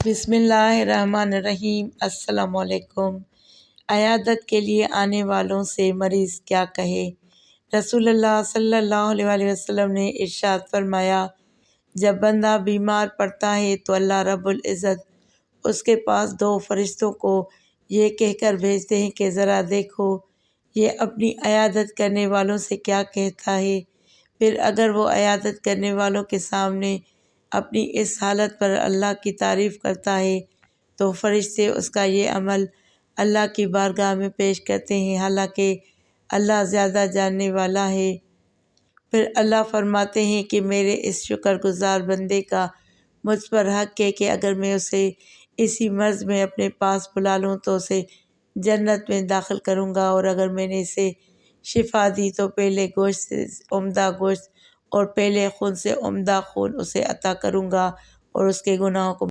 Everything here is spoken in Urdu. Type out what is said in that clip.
بسم اللہ الرحمن الرحیم۔ السلام علیکم۔ عیادت کے لیے آنے والوں سے مریض کیا کہے؟ رسول اللہ صلی اللہ علیہ وسلم نے ارشاد فرمایا، جب بندہ بیمار پڑتا ہے تو اللہ رب العزت اس کے پاس 2 فرشتوں کو یہ کہہ کر بھیجتے ہیں کہ ذرا دیکھو یہ اپنی عیادت کرنے والوں سے کیا کہتا ہے۔ پھر اگر وہ عیادت کرنے والوں کے سامنے اپنی اس حالت پر اللہ کی تعریف کرتا ہے تو فرشتے اس کا یہ عمل اللہ کی بارگاہ میں پیش کرتے ہیں، حالانکہ اللہ زیادہ جاننے والا ہے۔ پھر اللہ فرماتے ہیں کہ میرے اس شکر گزار بندے کا مجھ پر حق ہے کہ اگر میں اسے اسی مرض میں اپنے پاس بلا لوں تو اسے جنت میں داخل کروں گا، اور اگر میں نے اسے شفا دی تو پہلے گوشت سے عمدہ گوشت اور پہلے خون سے عمدہ خون اسے عطا کروں گا اور اس کے گناہوں کو